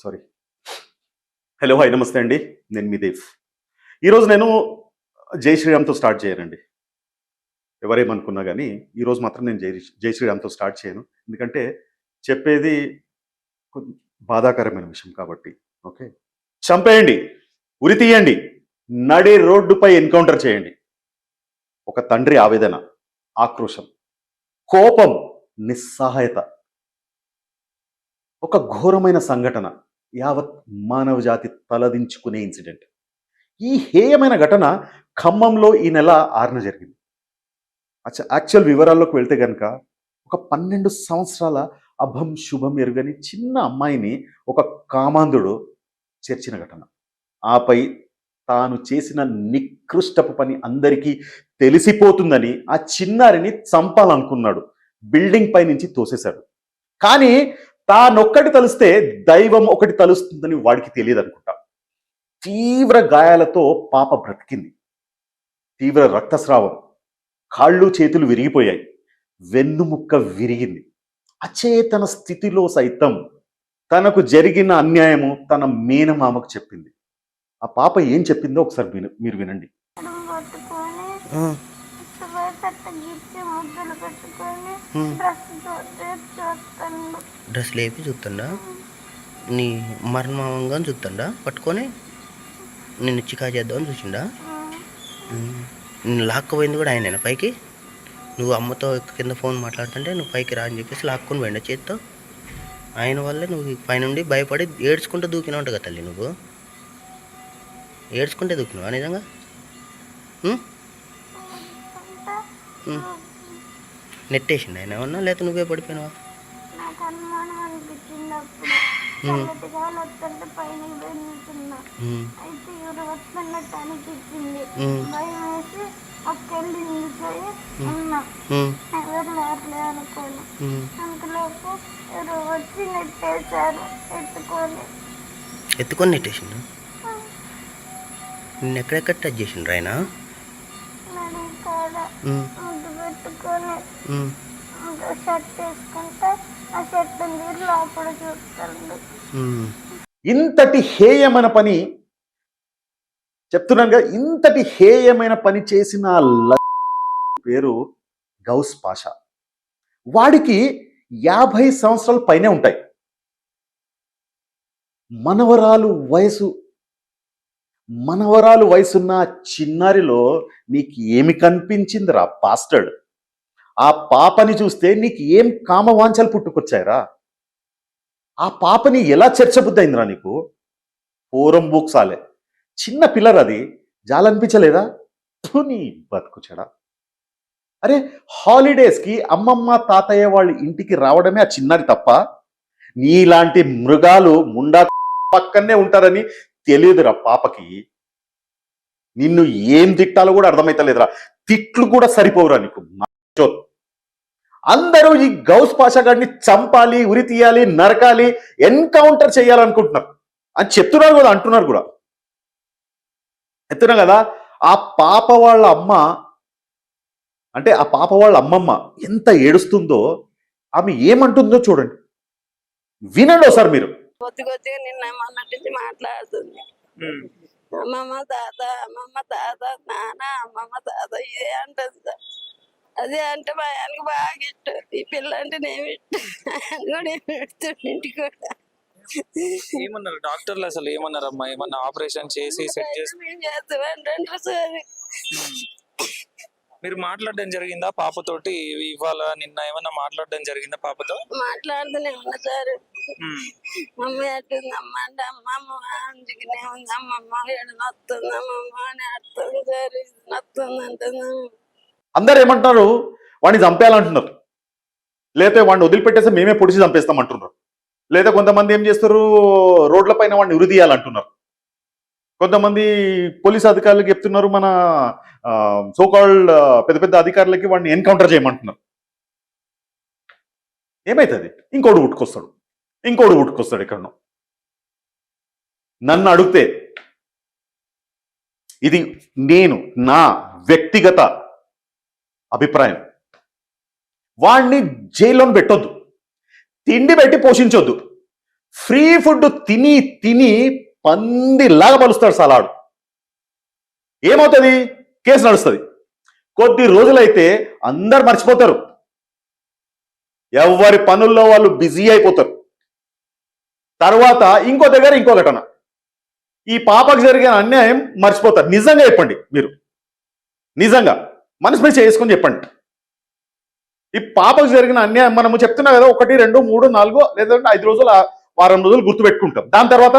Sorry. Hello, hi, నమస్తే అండి. నేను మీ దేవ్. ఈరోజు నేను జై శ్రీరామ్తో స్టార్ట్ చేయనండి. ఎవరేమనుకున్నా కానీ ఈరోజు మాత్రం నేను జై శ్రీరామ్తో స్టార్ట్ చేయను. ఎందుకంటే చెప్పేది కొద్ది బాధాకరమైన విషయం కాబట్టి. ఓకే, చంపేయండి, ఉరి తీయండి, నడి రోడ్డుపై ఎన్కౌంటర్ చేయండి. ఒక తండ్రి ఆవేదన, ఆక్రోశం, కోపం, నిస్సహాయత, ఒక ఘోరమైన సంఘటన, యావత్ మానవ జాతి తలదించుకునే ఇన్సిడెంట్. ఈ హేయమైన ఘటన ఖమ్మంలో ఈ నెల 6న జరిగింది. యాక్చువల్ వివరాల్లోకి వెళ్తే కనుక ఒక 12 సంవత్సరాల అభం శుభం ఎరుగని చిన్న అమ్మాయిని ఒక కామాంధుడు చేర్చిన ఘటన. ఆపై తాను చేసిన నికృష్టపు పని అందరికీ తెలిసిపోతుందని ఆ చిన్నారిని చంపాలనుకున్నాడు. బిల్డింగ్ పై నుంచి తోసేశాడు. కానీ తానొక్కటి తలిస్తే దైవం ఒకటి తలుస్తుందని వాడికి తెలియదు అనుకుంటా. తీవ్ర గాయాలతో పాప బ్రతికింది. తీవ్ర రక్తస్రావం, కాళ్ళు చేతులు విరిగిపోయాయి, వెన్నుముక్క విరిగింది. అచేతన స్థితిలో సైతం తనకు జరిగిన అన్యాయము తన మేనమామకు చెప్పింది. ఆ పాప ఏం చెప్పిందో ఒకసారి మీరు వినండి. డ్రెస్ లేపి చూస్తుండా, నీ మరణమామంగా చూస్తుండా, పట్టుకొని నిన్ను చికా చేద్దామని చూసిండా. నిన్ను లాక్కపోయింది కూడా ఆయనేనా పైకి? నువ్వు అమ్మతో కింద ఫోన్ మాట్లాడుతుంటే నువ్వు పైకి రా అని చెప్పేసి లాక్కొని పోయిండా చేత్తో? ఆయన వల్లే నువ్వు పైనుండి భయపడి ఏడ్చుకుంటూ దూకినావు కదా తల్లి. నువ్వు ఏడ్చుకుంటే దూకినావా నిజంగా? నెట్టేసిండు ఆయన ఏమన్నా, లేకపోతే నువ్వే పడిపోయినావా? ఎత్తుకొని నెట్టేసిండు. నిన్ను ఎక్కడెక్కడ టచ్ చేసిండ్రు ఆయన? ఇంతటి హేయమైన పని చెప్తున్నాను కదా, ఇంతటి హేయమైన పని చేసిన పేరు గౌస్ పాషా. వాడికి 50 సంవత్సరాల పైనే ఉంటాయి. మనవరాలు వయసున్న చిన్నారిలో నీకు ఏమి కనిపించిందిరా పాస్టర్డ్? ఆ పాపని చూస్తే నీకు ఏం కామవాంఛలు పుట్టుకొచ్చాయిరా? ఆ పాపని ఎలా చర్చబుద్దయిందిరా నీకు? పూరం బూక్సాలే, చిన్న పిల్లర్, అది జాలనిపించలేదా? నీ బతుకుచడా. అరే, హాలిడేస్కి అమ్మమ్మ తాతయ్య వాళ్ళ ఇంటికి రావడమే ఆ చిన్నారి తప్ప నీలాంటి మృగాలు ముండా పక్కనే ఉంటారని తెలియదురా పాపకి. నిన్ను ఏం తిట్టాలో కూడా అర్థమైతలేదురా. తిట్లు కూడా సరిపోవురా నీకు. అందరూ ఈ గౌస్ పాషా గారిని చంపాలి, ఉరి తీయాలి, నరకాలి, ఎన్కౌంటర్ చేయాలనుకుంటున్నారు అని చెప్తున్నారు కూడా, అంటున్నారు కూడా. చెప్తున్నా కదా, ఆ పాప వాళ్ళ అమ్మ అంటే ఆ పాప వాళ్ళ అమ్మమ్మ ఎంత ఏడుస్తుందో, ఆమె ఏమంటుందో చూడండి, వినండి ఒకసారి మీరు. కొద్దిగా నిన్న మొన్నటి మాట్లాడుతుంది. అమ్మమ్మ తాత, అమ్మమ్మ తాత, నాన్న, అమ్మమ్మ తాత, ఇదే అంటది సార్. అదే అంటే మా ఆయనకి బాగా ఇష్టం. ఈ పిల్ల అంటే నేను ఇంటికి కూడా. ఏమన్నారు డాక్టర్లు? అసలు ఏమన్నారమ్మా? ఏమన్నా ఆపరేషన్ చేసి సెట్ చేస్తామంటారు సార్. మీరు మాట్లాడడం జరిగిందా పాపతోటి? ఇవాళ నిన్న ఏమన్నా మాట్లాడడం జరిగిందా పాపతో? మాట్లాడుతూనే ఉన్నా సార్. మమ్మీ ఎట్టుందమ్మ అంటే అమ్మమ్మ అందుకనే ఉంది, అమ్మమ్మ ఏడు నొస్తుంది, అమ్మమ్మ అని అడుతుంది సార్. నొస్తుంది అంటున్నా. అందరు ఏమంటున్నారు? వాడిని చంపేయాలంటున్నారు, లేకపోతే వాడిని వదిలిపెట్టేసి మేమే పొడిచి చంపేస్తాం అంటున్నారు. లేదా కొంతమంది ఏం చేస్తారు, రోడ్ల పైన వాడిని ఉరి తీయాలంటున్నారు. కొంతమంది పోలీస్ అధికారులకు చెప్తున్నారు, మన సోకాల్డ్ పెద్ద పెద్ద అధికారులకి వాడిని ఎన్కౌంటర్ చేయమంటున్నారు. ఏమైతుంది? ఇంకోడు పుట్టుకొస్తాడు ఎక్కడనో. నన్ను అడిగితే ఇది నా వ్యక్తిగత అభిప్రాయం. వాడిని జైల్లో పెట్టొద్దు, తిండి పెట్టి పోషించొద్దు, ఫ్రీ ఫుడ్ తిని తిని పందిలాగా పలుస్తాడు సలాడు. ఏమవుతుంది? కేసు నడుస్తుంది. కొద్ది రోజులైతే అందరు మర్చిపోతారు, ఎవరి పనుల్లో వాళ్ళు బిజీ అయిపోతారు. తర్వాత ఇంకో దగ్గర ఇంకో ఘటన, ఈ పాపకు జరిగిన అన్యాయం మర్చిపోతారు. నిజంగా చెప్పండి, మీరు నిజంగా మనసు మీద చేసుకొని చెప్పండి. ఈ పాపకు జరిగిన అన్యాయం మనము చెప్తున్నా కదా, 1, 2, 3, 4 లేదంటే 5 రోజులు, వారం రోజులు గుర్తుపెట్టుకుంటాం, దాని తర్వాత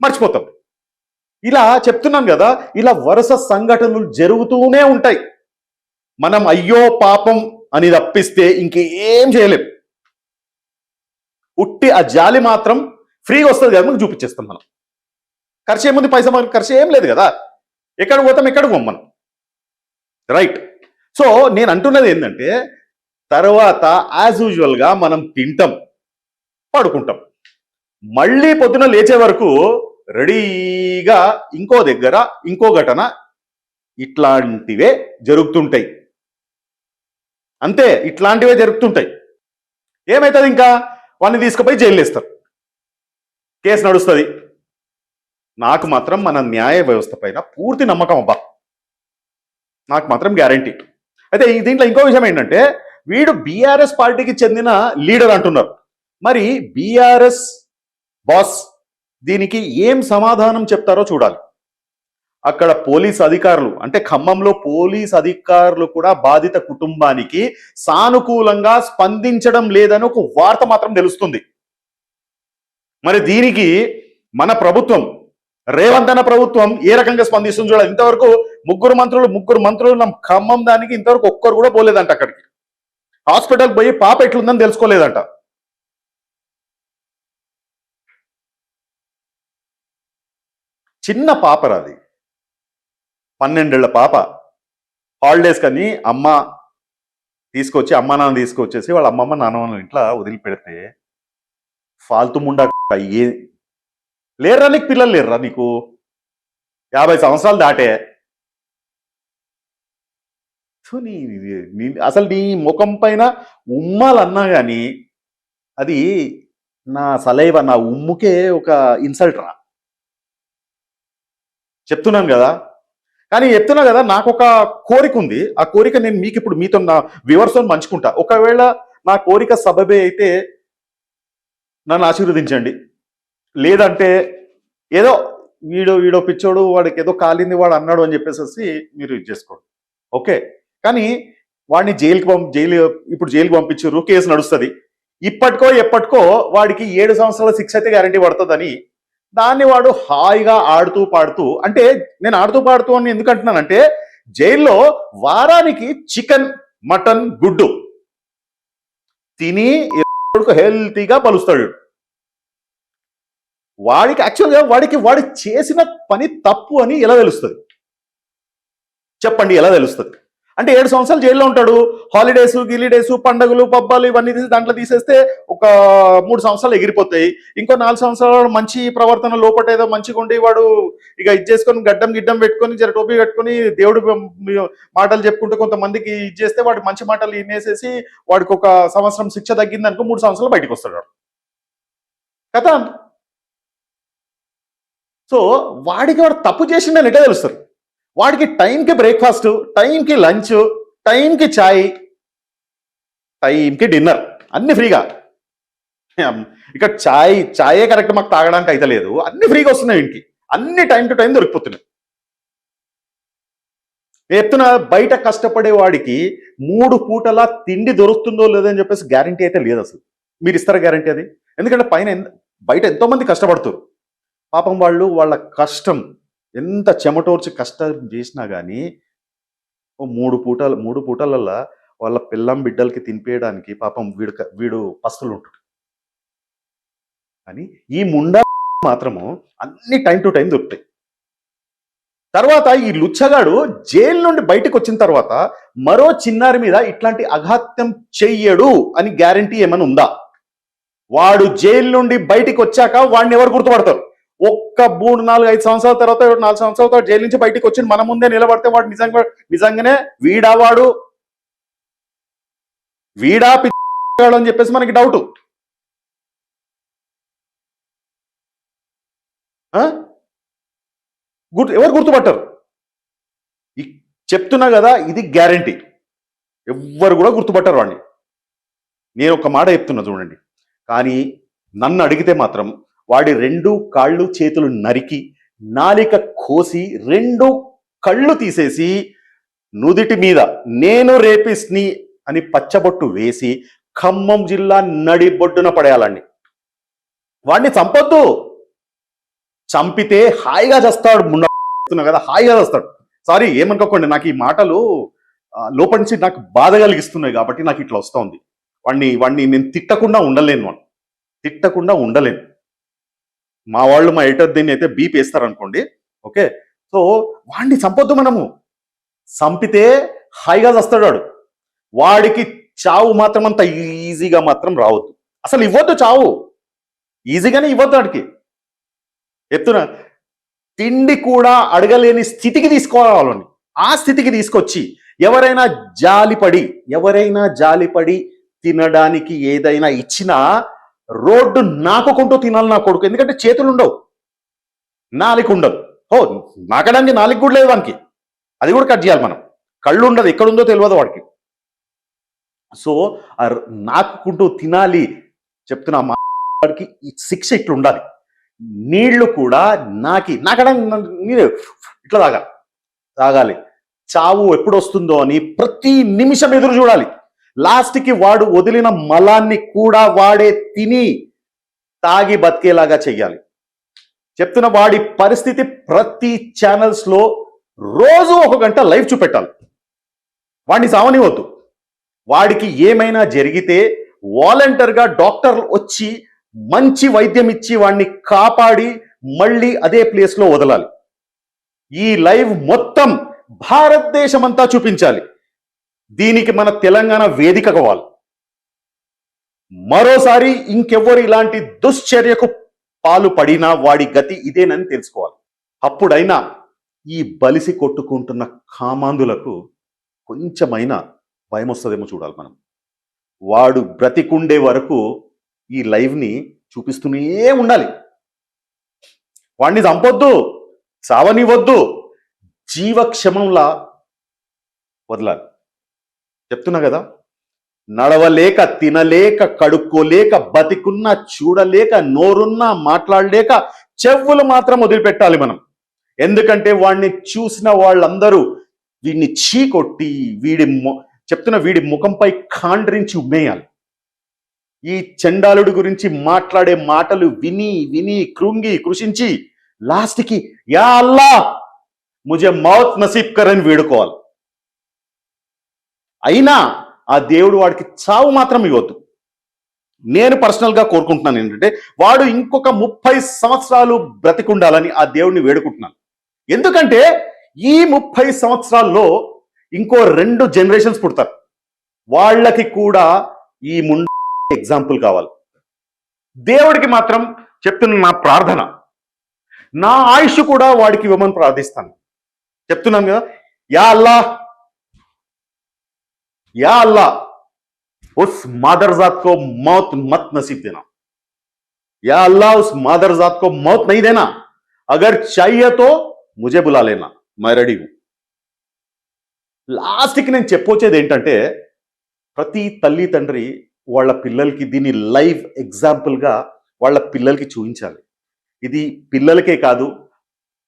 మర్చిపోతాం. ఇలా చెప్తున్నాను కదా, ఇలా వరుస సంఘటనలు జరుగుతూనే ఉంటాయి. మనం అయ్యో పాపం అని తప్పిస్తే ఇంకేం చేయలేం. ఉట్టి ఆ జాలి మాత్రం ఫ్రీగా వస్తుంది కదా, మనకు చూపించేస్తాం. మనం ఖర్చు ఏముంది, పైసా మనకు ఖర్చు ఏం లేదు కదా, ఎక్కడికి పోతాం ఎక్కడికి పోం రైట్. సో నేను అంటున్నది ఏంటంటే, తర్వాత యాజ్ యూజువల్గా మనం తింటాం, పడుకుంటాం, మళ్ళీ పొద్దున లేచే వరకు రెడీగా ఇంకో దగ్గర ఇంకో ఘటన ఇట్లాంటివే జరుగుతుంటాయి. అంతే, ఇట్లాంటివే జరుగుతుంటాయి. ఏమవుతుంది? ఇంకా వాడిని తీసుకుపోయి జైలు వేస్తారు, కేసు నడుస్తుంది. నాకు మాత్రం మన న్యాయ వ్యవస్థ పైన పూర్తి నమ్మకం అబ్బా, నాకు మాత్రం గ్యారంటీ. అయితే దీంట్లో ఇంకో విషయం ఏంటంటే, వీడు బీఆర్ఎస్ పార్టీకి చెందిన లీడర్ అంటున్నారు. మరి బీఆర్ఎస్ బాస్ దీనికి ఏం సమాధానం చెప్తారో చూడాలి. అక్కడ పోలీస్ అధికారులు, అంటే ఖమ్మంలో పోలీస్ అధికారులు కూడా బాధిత కుటుంబానికి సానుకూలంగా స్పందించడం లేదని ఒక వార్త మాత్రం తెలుస్తుంది. మరి దీనికి మన ప్రభుత్వం, రేవంత్ అన్న ప్రభుత్వం ఏ రకంగా స్పందిస్తుంది చూడాలి. ఇంతవరకు ముగ్గురు మంత్రులు ನಮ್ಮ ఖమ్మం దానికి ఇంతవరకు ఒక్కరు కూడా పోలేదంట. అక్కడికి హాస్పిటల్కి పోయి పాప ఎట్లుందని తెలుసుకోలేదంట. చిన్న పాపరాది, 12 ఏళ్ల పాప. హాలిడేస్ కని అమ్మ నాన్న తీసుకొచ్చేసి వాళ్ళ అమ్మమ్మ నాన్నమ్మ ఇంట్లో వదిలిపెడితే, ఫాల్తు ముండా ఏ లేర్రా నీకు, పిల్లలు లేర్రా నీకు? 50 సంవత్సరాలు దాటే. అసలు నీ ముఖం పైన ఉమ్మాలన్నా కానీ అది నా సలైవ, నా ఉమ్ముకే ఒక ఇన్సల్ట్ రా, చెప్తున్నాను కదా. కానీ చెప్తున్నా కదా, నాకు ఒక కోరిక ఉంది. ఆ కోరిక నేను మీకు ఇప్పుడు మీతో, నా వ్యూవర్స్తో పంచుకుంటా. ఒకవేళ నా కోరిక సబబే అయితే నన్ను ఆశీర్వదించండి, లేదంటే ఏదో వీడో పిచ్చోడు, వాడికి ఏదో కాలింది వాడు అన్నాడు అని చెప్పేసి మీరు ఇది చేసుకోండి, ఓకే. కానీ వాడిని ఇప్పుడు జైలుకి పంపించారు, కేసు నడుస్తుంది. ఇప్పటికో ఎప్పటికో వాడికి 7 సంవత్సరాల శిక్ష అయితే గ్యారంటీ పడుతుందని, దాన్ని వాడు హాయిగా ఆడుతూ పాడుతూ, అంటే నేను ఆడుతూ పాడుతూ అని ఎందుకు అంటున్నానంటే, జైల్లో వారానికి చికెన్, మటన్, గుడ్డు తిని హెల్తీగా పలుస్తాడు. వాడికి యాక్చువల్గా వాడు చేసిన పని తప్పు అని ఎలా తెలుస్తుంది చెప్పండి? ఎలా తెలుస్తుంది? అంటే 7 సంవత్సరాలు జైల్లో ఉంటాడు. హాలిడేస్, గిలిడేస్, పండుగలు, పబ్బాలు ఇవన్నీ తీసి దాంట్లో తీసేస్తే ఒక 3 సంవత్సరాలు ఎగిరిపోతాయి. ఇంకో 4 సంవత్సరాలు మంచి ప్రవర్తన, లోపట ఏదో మంచిగా ఉండి వాడు ఇక ఇది చేసుకొని గిడ్డం పెట్టుకొని, జర టోపీ పెట్టుకొని, దేవుడు మాటలు చెప్పుకుంటూ కొంతమందికి ఇది చేస్తే, వాడు మంచి మాటలు వినేసేసి వాడికి ఒక సంవత్సరం శిక్ష తగ్గింది అనుకో, 3 సంవత్సరాలు బయటకు వస్తాడు కదా. సో వాడికి వాడు తప్పు చేసిండని ఎట్లా తెలుస్తారు? వాడికి టైంకి బ్రేక్ఫాస్ట్, టైంకి లంచ్, టైంకి చాయ్, టైంకి డిన్నర్, అన్ని ఫ్రీగా. ఇక్కడ చాయే కరెక్ట్ మాకు తాగడానికి అయితే లేదు, అన్ని ఫ్రీగా వస్తున్నాయి ఇంటికి, అన్ని టైం టు టైం దొరికిపోతున్నాయి. చెప్తున్నా, బయట కష్టపడే వాడికి 3 పూటల తిండి దొరుకుతుందో లేదో అని చెప్పేసి గ్యారంటీ అయితే లేదు. అసలు మీరు ఇస్తారా గ్యారంటీ అది? ఎందుకంటే బయట ఎంతో మంది కష్టపడుతారు పాపం. వాళ్ళ కష్టం ఎంత చెమటోర్చి కష్టం చేసినా కానీ 3 పూటలల్లా వాళ్ళ పిల్లం బిడ్డలకి తినిపేయడానికి పాపం వీడు పస్తులు ఉంటాడు. కానీ ఈ ముండా మాత్రము అన్ని టైం టు టైం దొరుకుతాయి. తర్వాత ఈ లుచ్చగాడు జైలు నుండి బయటకు వచ్చిన తర్వాత మరో చిన్నారి మీద ఇట్లాంటి అఘాత్యం చెయ్యడు అని గ్యారంటీ ఏమైనా ఉందా? వాడు జైలు నుండి బయటికి వచ్చాక వాడిని ఎవరు గుర్తుపడతారు? ఒక్క 3, 4, 5 సంవత్సరాల తర్వాత, 4 సంవత్సరాల తర్వాత జైలు నుంచి బయటికి వచ్చి మన ముందే నిలబడితే వాడు నిజంగానే వీడా పిచ్చాడు అని చెప్పేసి మనకి డౌట్. ఆ? ఎవరు గుర్తుపట్టరు. చెప్తున్నా కదా, ఇది గ్యారంటీ. ఎవ్వరు కూడా గుర్తుపట్టరు వాడిని. నేను ఒక మాట చెప్తున్నా చూడండి. కానీ నన్ను అడిగితే మాత్రం వాడి 2 కాళ్ళు చేతులు నరికి, నాలిక కోసి, 2 కళ్ళు తీసేసి, నుదిటి మీద నేను రేపిస్ని అని పచ్చబొట్టు వేసి ఖమ్మం జిల్లా నడిబొడ్డున పడేయాలండి. వాడిని చంపొద్దు. చంపితే హాయిగా చేస్తాడు. ముందున్నా కదా, హాయిగా చేస్తాడు. సారీ, ఏమనుకోకండి, నాకు ఈ మాటలు లోపల నుంచి నాకు బాధ కలిగిస్తున్నాయి కాబట్టి నాకు ఇట్లా వస్తుంది. వాడిని నేను తిట్టకుండా ఉండలేను. మా వాళ్ళు, మా ఎడిటర్ దీన్ని అయితే బీప్ వేస్తారు అనుకోండి. ఓకే, సో వాడిని చంపొద్దు. మనము చంపితే హాయిగా చస్తాడు వాడు. వాడికి చావు మాత్రం అంత ఈజీగా మాత్రం రావద్దు. అసలు ఇవ్వద్దు చావు, ఈజీగానే ఇవ్వద్దు. వాడికి చెప్తున్నా, తిండి కూడా అడగలేని స్థితికి తీసుకోవాలని, ఆ స్థితికి తీసుకొచ్చి ఎవరైనా జాలిపడి తినడానికి ఏదైనా ఇచ్చినా రోడ్డు నాకుకుంటూ తినాలి నా కొడుకు. ఎందుకంటే చేతులు ఉండవు, నాలిక ఉండదు. నాకడానికి నాలిక కూడా లేదు వానికి, అది కూడా కట్ చేయాలి మనం. కళ్ళు ఉండదు, ఎక్కడుందో తెలియదు వాడికి. సో నాకుకుంటూ తినాలి. చెప్తున్నా, మా వాడికి శిక్ష ఇట్లా ఉండాలి. నీళ్లు కూడా నాకడానికి ఇట్లా తాగాలి. చావు ఎప్పుడు వస్తుందో అని ప్రతి నిమిషం ఎదురు చూడాలి. లాస్ట్కి వాడు వదిలిన మలాన్ని కూడా వాడే తిని తాగి బతికేలాగా చెయ్యాలి. చెప్తున్న వాడి పరిస్థితి ప్రతి ఛానల్స్ లో రోజు 1 గంట లైవ్ చూపెట్టాలి. వాడిని సావనివద్దు. వాడికి ఏమైనా జరిగితే వాలంటీర్గా డాక్టర్లు వచ్చి మంచి వైద్యం ఇచ్చి వాడిని కాపాడి మళ్ళీ అదే ప్లేస్ లో వదలాలి. ఈ లైవ్ మొత్తం భారతదేశం అంతా చూపించాలి. దీనికి మన తెలంగాణ వేదిక కావాలి. మరోసారి ఇంకెవ్వరు ఇలాంటి దుశ్చర్యకు పాలు పడినా వాడి గతి ఇదేనని తెలుసుకోవాలి. అప్పుడైనా ఈ బలిసి కొట్టుకుంటున్న కామాంధులకు కొంచెమైనా భయం వస్తుందేమో చూడాలి మనం. వాడు బ్రతికుండే వరకు ఈ లైవ్ని చూపిస్తూనే ఉండాలి. వాడిని చంపొద్దు, చావనివద్దు, జీవక్షమంలా వదలాలి. చెప్తున్నా కదా, నడవలేక, తినలేక, కడుక్కోలేక, బతికున్నా చూడలేక, నోరున్నా మాట్లాడలేక, చెవులు మాత్రం వదిలిపెట్టాలి మనం. ఎందుకంటే వాడిని చూసిన వాళ్ళందరూ వీడిని చీకొట్టి వీడి ముఖంపై కాండ్రించి ఉమ్మేయాలి. ఈ చండాలుడి గురించి మాట్లాడే మాటలు విని విని కృషించి లాస్ట్కి యా అల్లా ముజే మౌత్ నసీబ్ కర్ అని వేడుకోవాలి. అయినా ఆ దేవుడు వాడికి చావు మాత్రం ఇవ్వద్దు. నేను పర్సనల్గా కోరుకుంటున్నాను ఏంటంటే వాడు ఇంకొక 30 సంవత్సరాలు బ్రతికుండాలని ఆ దేవుడిని వేడుకుంటున్నాను. ఎందుకంటే ఈ 30 సంవత్సరాల్లో ఇంకో 2 జనరేషన్స్ పుడతారు. వాళ్ళకి కూడా ఈ ఎగ్జాంపుల్ కావాలి. దేవుడికి మాత్రం చెప్తున్న నా ప్రార్థన, నా ఆయుష్ కూడా వాడికి ఇవ్వమని ప్రార్థిస్తాను. చెప్తున్నాను కదా, యా అల్లా उस मादरजात को मौत मत नसीब देना. या अल्लाह उस मादरजात को मौत नहीं देना. अगर चाहिए तो मुझे बुला लेना, मैं రెడీ हूं. లాస్ట్కి నేను చెప్పొచ్చేది ఏంటంటే ప్రతి తల్లి తండ్రి వాళ్ళ పిల్లలకి దీన్ని లైవ్ ఎగ్జాంపుల్గా వాళ్ళ పిల్లలకి చూపించాలి. ఇది పిల్లలకే కాదు,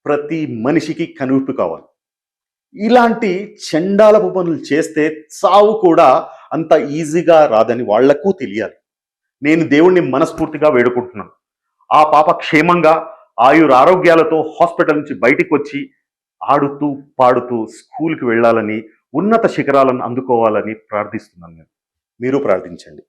ప్రతి మనిషికి కనువిప్పు కావాలి. ఇలాంటి చండాలపు పనులు చేస్తే చావు కూడా అంత ఈజీగా రాదని వాళ్లకు తెలియాలి. నేను దేవుణ్ణి మనస్ఫూర్తిగా వేడుకుంటున్నాను. ఆ పాప క్షేమంగా ఆయురారోగ్యాలతో హాస్పిటల్ నుంచి బయటికి వచ్చి ఆడుతూ పాడుతూ స్కూల్కి వెళ్ళాలని, ఉన్నత శిఖరాలను అందుకోవాలని ప్రార్థిస్తున్నాను. మీరు ప్రార్థించండి.